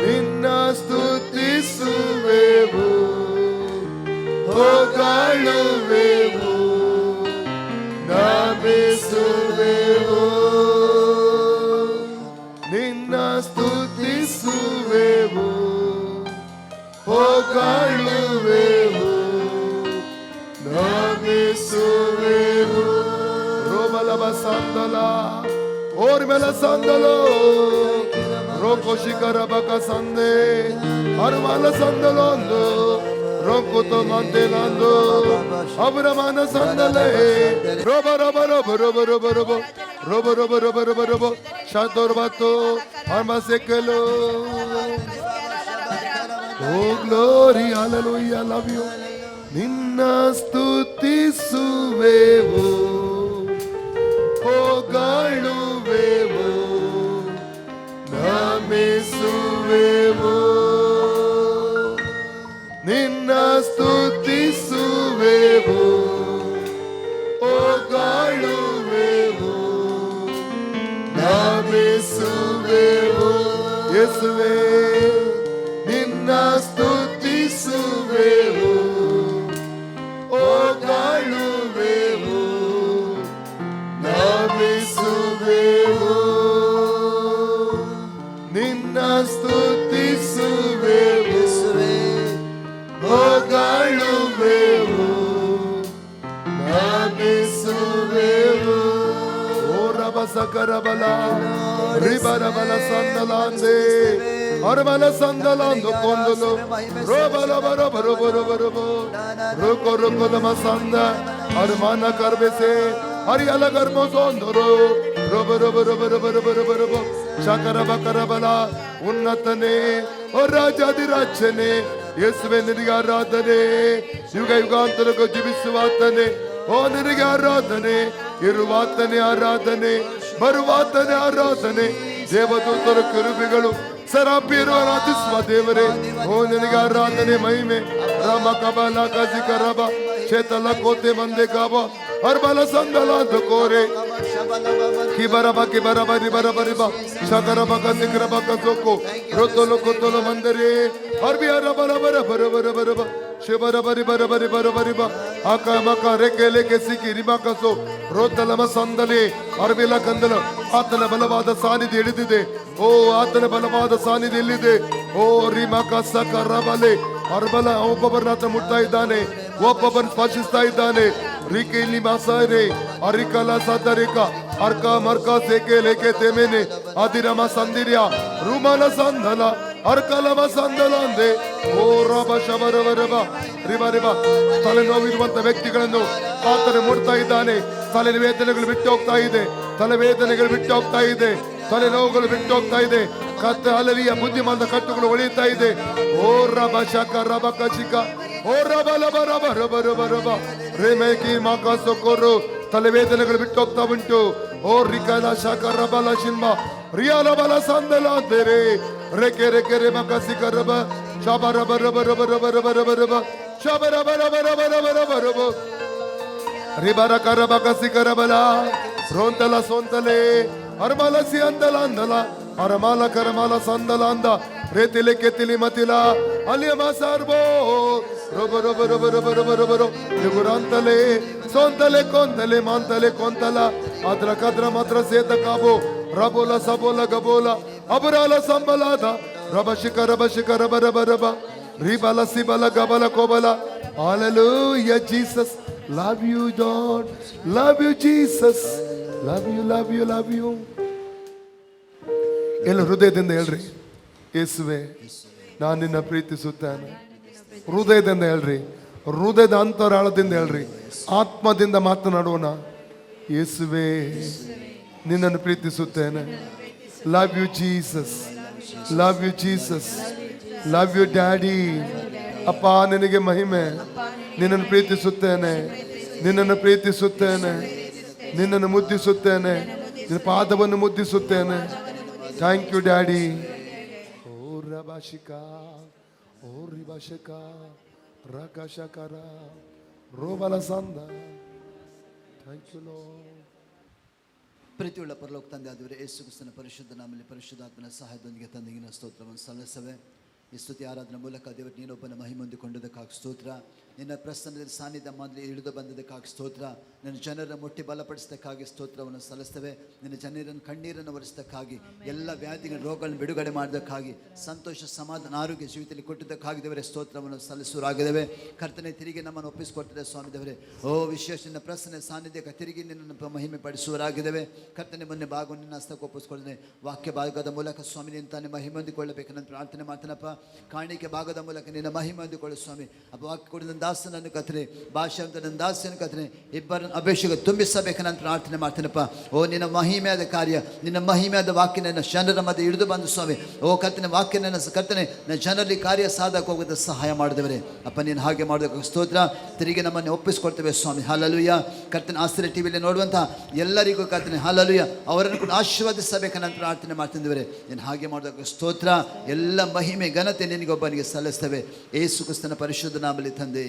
ನಿನ್ನ ಸ್ತುತಿಸುವೆವು, ಹೊಗಳುವೆವು, ನಮಿಸುವೆವು. ನಿನ್ನ ಸ್ತುತಿಸುವೆವು, ಹೊಗಳುವೆವು, ನಮಿಸುವೆವು. ರೋಬಲಬ ಸಂದಲ ಓರ್ಮೆಲ ಸಂದಲೋ ರೋಕೋ ಶಿಖರ ಬಕ ಸಂದೆ ಅರುಮಲ ಸಂದಲೊಂದು ರೋಕುತೋ ಮಂತೆಲೊಂದು ಅಬ್ರಮನ ಸಂದಲೆ ರೋಬ ರೋಬ ರೋಬ ರೋಬ ರೋಬ ರೋಬ ರೋಬ ರೋಬ ರೋಬ ರೋಬ ರೋಬ ಶಾತೋರ್ಬತ್ತು ಅರ್ಮ ಸೆಕ್ಕಲು. ಓ ಗ್ಲೋರಿ ಹಲ್ಲೆಲೂಯಾ, ಲವ್ ಯು. ನಿನ್ನ ಸ್ತುತಿಸುವೆವು, ಹೊಗಳುವೆವು, ನಮಿಸುವೆವು. ನಿನ್ನ ಸ್ತುತಿಸುವೆವು, ಹೊಗಳುವೆವು, ನಮಿಸುವೆವು. ಸ್ತುತಿಸುವೆವು ಯೇಸುವೇ ನಿನ್ನ ಸ್ತುತಿಸುವೆವು ಹೊಗಳುವೆವು ನಮಿಸುವೆವು ನಿನ್ನ ಸ್ತುತಿಸುವೆವು ಯೇಸುವೇ ಹೊಗಳುವೆವು ನಮಿಸುವೆವು ಓ ರಬಸಕರಬಲ ರಿಬರಬಲ ಸಂದಲಾಂದೆ ಅರಬಲ ಸಂದಲಾಂದು ಕೊಂದಲು ರೋಬಲ ಬರ ಬರು ಬರು ಬರುಬೋ ರುಕೊ ರುಕೊ ನಮ ಸಂದ ಅರಮಾನ ಕರ್ಬೆಸೆ ಹರಿಯಲ ಗರ್ಭ ಸೋಂದರು ರೋಬ ರೋಬ ರೋಬ ರೋಬ ರೋಬ ರೋಬ ರೋಬ ಶಕರ ಬಕರ ಬಲ ಉನ್ನತನೇ ಓ ರಾಜಾದಿರಾಜನೇ ಯೇಸುವೆ ನಿನಗೆ ಆರಾಧನೆ ಯುಗ ಯುಗಾಂತರಕ್ಕೂ ಜೀವಿಸುವಾತನೇ ಓ ನಿನಗೆ ಆರಾಧನೆ ಇರುವಾತನೇ ಆರಾಧನೆ ಬರುವಾತನೇ ಆರಾಧನೆ ದೇವದೂತರ ಕಿರುಬಿಗಳು ಸರಾಪಿಯರು ಆರಾಧಿಸುವ ದೇವರೇ ಓ ನಿನಗೆ ಆರಾಧನೆ ಮಹಿಮೆ ರಾಮ ಕಬಲ ಕಜಿಕ ರಬ ಚೇತಲ ಕೋತೆ ಮಂದೆ ಕಾಬ ಹರ್ಬಲ ಸಂದಲ ಕೋರೆ ಕಿಬರಬ ಕಿಬರಬ ರಿಬರಬ ರಿಬ ಶಕರಬ ಕಸಿಕರಬ ಕಸೋಕು ರೊತ್ತಲು ಕೊತ್ತಲು ಮಂದರಿ ಹರ್ಬಿಯ ರಬರ ಬರ ಬರ ಬರ ಬರಬ ಶಿವರ ಬರಿ ಬರ ಬರಿ ಬರ ಬರಿಬ ಆಕ ಮಕ ರೆಕ್ಕೆ ಲೆಕ್ಕೆ ಸಿಕ್ಕಿ ರಿಬ ಕಸೋ ರೋತ್ತಲಮ ಸಂದಲಿ ಅರ್ಬಿಲ ಕಂದಲ ಆತನ ಬಲವಾದ ಸಾನ್ನಿಧ್ಯ ಹಿಡಿದಿದೆ ಓ ಆತನ ಬಲವಾದ ಸಾನ್ನಿಧ್ಯ ಎಲ್ಲಿದೆ ಓ ರಿಮ ಕಸ ಕರಬಲೆ ಅರ್ಬಲ ಒಬ್ಬೊಬ್ಬರನ್ನ ಆತ ಮುಟ್ತಾ ಇದ್ದಾನೆ ಒಬ್ಬೊಬ್ಬರನ್ನ ಸ್ಪರ್ಶಿಸ್ತಾ ಇದ್ದಾನೆ ರಿಕೆ ಇಲ್ಲಿ ಮಾಸಾರೆ ಅರಿಕಲ ಸದರಿಕ ಅರ್ಕ ಮರ್ಕ ಸೇಕೆ ಲೇಕೆ ತೆಮೇನೆ ಅದಿರಮ ಸಂದಿರ್ಯ ರುಮಲ ಸಂದಲ ಅರ್ಕಲಮ ಸಂದಲ ಅಂದೆ ಓ ರಬ ಶಬರವರಬ ರಿಬ ರಿಬ ತಲೆನೋವಿರುವಂತ ವ್ಯಕ್ತಿಗಳನ್ನು ಆತನ ಮುಟ್ತಾ ಇದ್ದಾನೆ ತಲೆವೇದನೆಗಳು ಬಿಟ್ಟು ಹೋಗ್ತಾ ಇದೆ ತಲೆವೇದನೆಗಳು ಬಿಟ್ಟು ಹೋಗ್ತಾ ಇದೆ ತಲೆನೋವುಗಳು ಬಿಟ್ಟು ಹೋಗ್ತಾ ಇದೆ ಕತ್ತ ಅಲಲಿಯ ಬುದ್ಧಿಮಾಂದ ಕಟ್ಟುಗಳು ಒಳೆಯುತ್ತಾ ಇದೆ ಓ ರಬ ಶಕ ರಬ ಕಶಿಕ ಓ ರಬ ಲಬ ರಬ ರಬ ರಬ ರಬ ರೇಮೇಕಿ ಮಾಕ ಸೊಕೋರು ತಲೆವೇದನೆಗಳು ಬಿಟ್ಟು ಹೋಗ್ತಾ ಉಂಟು ಓ ರಿಕಲ ಶಕ ರಬಲ ಶಿಂಬ ರಿಯಾಲ ಬಲ ಸಂದಲ ಅಂದೇರೆ ರೆಕೆ ರೆಕೆ ರೆ ಮಕ ಸಿಕ ರಬ ಶಬ ರಬ ರಬ ರಬ ರಬ ರಬ ರಬ ರಬ ಶಬ ರಬ ರಬ ರಬ ರಬ ರಬ ರಬ ರಿಬರ ಕರಬ ಕಸಿಕ ರಬಲ ರೋಂತಲ ಸೋಂತಲೆ ಅರ್ಮಲ ಸಿ ಅಂದಲ ಅಂದಲ ಅರಮಾಲ ಕರಮಾಲ ಸಂದಲ ಅಂದ ರೇತಿಲೆ ಕೆತ್ತಿಲಿ ಮತಿಲ ಅಲಿಯ ಮಾಸಾರ್ಬೋ ರೊಬ ರೊಬ ರೊಬ ರೊಬ ರೊಬ ರೊಬ ರೊ ಯುಗುರಾಂತಲೆ ಸೋಂತಲೆ ಕೊಂತಲೆ ಮಾಂತಲೆ ಕೊಂತಲ ಅದ್ರ ಕದ್ರ ಮಾತ್ರ ಸೇತ ಕಾಬೋ ರಬೋಲ ಸಬೋಲ ಗಬೋಲ ಅಬರಾಲ ಸಂಬಲಾದ ರಬ ಶಿಖ ರಬ ರಬ ರಬ ರಬ ರಿಬಲ ಸಿಬಲ ಗಬಲ ಕೋಬಲ Hallelujah, Jesus. Love you, God. Love you, Jesus. Love you, love you, love you. ಎಲ್ಲ ಹೃದಯದಿಂದ ಹೇಳ್ರಿ, ಯೇಸುವೆ ನಾನು ನಿನ್ನ ಪ್ರೀತಿಸುತ್ತೇನೆ. ಹೃದಯದಿಂದ ಹೇಳ್ರಿ, ಹೃದಯದ ಅಂತರಾಳದಿಂದ ಹೇಳ್ರಿ, ಆತ್ಮದಿಂದ ಮಾತನಾಡೋಣ. ಯೇಸುವೆ ನಿನ್ನನ್ನು ಪ್ರೀತಿಸುತ್ತೇನೆ. Love you Jesus, love you Jesus, love you daddy. ಅಪ್ಪ ನಿನಗೆ ಮಹಿಮೆ. ನಿನ್ನನ್ನು ಪ್ರೀತಿಸುತ್ತೇನೆ, ನಿನ್ನನ್ನು ಪ್ರೀತಿಸುತ್ತೇನೆ, ನಿನ್ನನ್ನು ಮುದ್ದಿಸುತ್ತೇನೆ, ನಿನ್ನ ಪಾದವನ್ನು ಮುದ್ದಿಸುತ್ತೇನೆ. Thank you daddy. ಓ ರಭಾಷಿಕ, ಓ ರಿಭಾಷಕ, ರಕಶಕರ ರೋಬಲ ಸಂದ. Thank you lord. ಪ್ರೀತಿಯುಳ್ಳ ಪರಲೋಕ ತಂದೆ ಆದವರೇ, ಯೇಸು ಕ್ರಿಸ್ತನ ಪರಿಶುದ್ಧ ನಾಮದಲ್ಲಿ ಪರಿಶುದ್ಧಾತ್ಮನ ಸಹಾಯದೊಂದಿಗೆ ತಂದೆಗಿನ ಸ್ತೋತ್ರವನ್ನು ಸಲ್ಲಿಸವೆ. ಈ ಸ್ತುತಿ ಆರಾಧನೆ ಮೂಲಕ ದೇವರು ನೀನೊಬ್ಬನ ಮಹಿಮೆ ಹೊಂದಿಕೊಂಡದಕ್ಕಾಗಿ ಸ್ತೋತ್ರ. ನಿನ್ನ ಪ್ರಸನ್ನದ ಸಾನ್ನಿಧ್ಯ ಮೊದಲು ಇಳಿದು ಬಂದದಕ್ಕಾಗಿ ಸ್ತೋತ್ರ. ನಿನ್ನ ಜನರನ್ನು ಮುಟ್ಟಿ ಬಲಪಡಿಸದಕ್ಕಾಗಿ ಸ್ತೋತ್ರವನ್ನು ಸಲ್ಲಿಸ್ತೇವೆ. ನಿನ್ನ ಜನರನ್ನು ಕಣ್ಣೀರನ್ನು ಒರೆಸದಕ್ಕಾಗಿ, ಎಲ್ಲ ವ್ಯಾಧಿಗಳ ರೋಗಗಳನ್ನು ಬಿಡುಗಡೆ ಮಾಡೋದಕ್ಕಾಗಿ, ಸಂತೋಷ ಸಮಾಧಾನ ಆರೋಗ್ಯ ಜೀವಿತದಲ್ಲಿ ಕೊಟ್ಟಿದ್ದಕ್ಕಾಗಿ ದೇವರೇ ಸ್ತೋತ್ರವನ್ನು ಸಲ್ಲಿಸುವರಾಗಿದ್ದೇವೆ. ಕರ್ತನೆ ತಿರುಗಿ ನಮ್ಮನ್ನು ಒಪ್ಪಿಸಿಕೊಡ್ತಿದೆ ಸ್ವಾಮಿ ದೇವರೇ. ಓ ವಿಶೇಷ ನಿನ್ನ ಪ್ರಸನ್ನ ಸಾನ್ನಿಧ್ಯಕ್ಕೆ ತಿರುಗಿ ನಿನ್ನನ್ನು ಮಹಿಮೆ ಪಡಿಸುವರಾಗಿದ್ದೇವೆ. ಕರ್ತನೆ ಮೊನ್ನೆ ಭಾಗವನ್ನು ನಿನ್ನ ಹಸ್ತಕ್ಕೆ ಒಪ್ಪಿಸಿಕೊಳ್ತೇನೆ. ವಾಕ್ಯ ಭಾಗದ ಮೂಲಕ ಸ್ವಾಮಿ ನಿನ್ನ ತಾನೇ ಮಹಿಮೆ ಹೊಂದಿಕೊಳ್ಳಬೇಕು ನಾನು ಪ್ರಾರ್ಥನೆ ಮಾಡ್ತೇನಪ್ಪ. ಕಾಣಿಕೆ ಭಾಗದ ಮೂಲಕ ನಿನ್ನ ಮಹಿಮೆ ಹೊಂದಿಕೊಳ್ಳು ಸ್ವಾಮಿ. ಅಪ್ಪ ವಾಕ್ಯ ಕೊಡಿ ನನ್ನ ದಾಸನನ್ನು ಕತ್ತನೆ, ಭಾಷೆ ಅಂತ ನನ್ನ ದಾಸನ ಕತ್ತನೆ, ಇಬ್ಬರನ್ನು ಅಭಿಷೇಕ ತುಂಬಿಸಬೇಕು ನಾನು ಪ್ರಾರ್ಥನೆ ಮಾಡ್ತೇನಪ್ಪ. ಓ ನಿನ್ನ ಮಹಿಮೆಯಾದ ಕಾರ್ಯ, ನಿನ್ನ ಮಹಿಮೆಯಾದ ವಾಕ್ಯ ನನ್ನ ಜನರ ಮಧ್ಯೆ ಹಿಡಿದು ಬಂದು ಸ್ವಾಮಿ. ಓ ಕರ್ತನೆ ವಾಕ್ಯ ನನ್ನ ಕರ್ತನೆ ನನ್ನ ಜನರಲ್ಲಿ ಕಾರ್ಯ ಸಾಧಕ ಹೋಗೋದ ಸಹಾಯ ಮಾಡಿದವರೇ ಅಪ್ಪ. ನೀನು ಹಾಗೆ ಮಾಡೋದಕ್ಕೆ ಸ್ತೋತ್ರ. ತಿರುಗಿ ನಮ್ಮನ್ನು ಒಪ್ಪಿಸ್ಕೊಡ್ತೇವೆ ಸ್ವಾಮಿ. ಹಾಲೆಲೂಯಾ. ಕರ್ತನೆ ಆಶ್ಚರ್ಯ ಟಿವಿಯಲ್ಲಿ ನೋಡುವಂಥ ಎಲ್ಲರಿಗೂ ಕರ್ತನೆ ಹಾಲೆಲೂಯಾ ಅವರನ್ನು ಕೂಡ ಆಶೀರ್ವದಿಸಬೇಕು ನಾನು ಪ್ರಾರ್ಥನೆ ಮಾಡ್ತಿದ್ದೇವೆ. ನೀನು ಹಾಗೆ ಮಾಡೋದಕ್ಕೆ ಸ್ತೋತ್ರ. ಎಲ್ಲ ಮಹಿಮೆ ಘನತೆ ನಿನಗೊಬ್ಬನಿಗೆ ಸಲ್ಲಿಸ್ತೇವೆ. ಯೇಸು ಕ್ರಿಸ್ತನ ಪರಿಶುದ್ಧ ನಾಮದಲ್ಲಿ ತಂದೆ.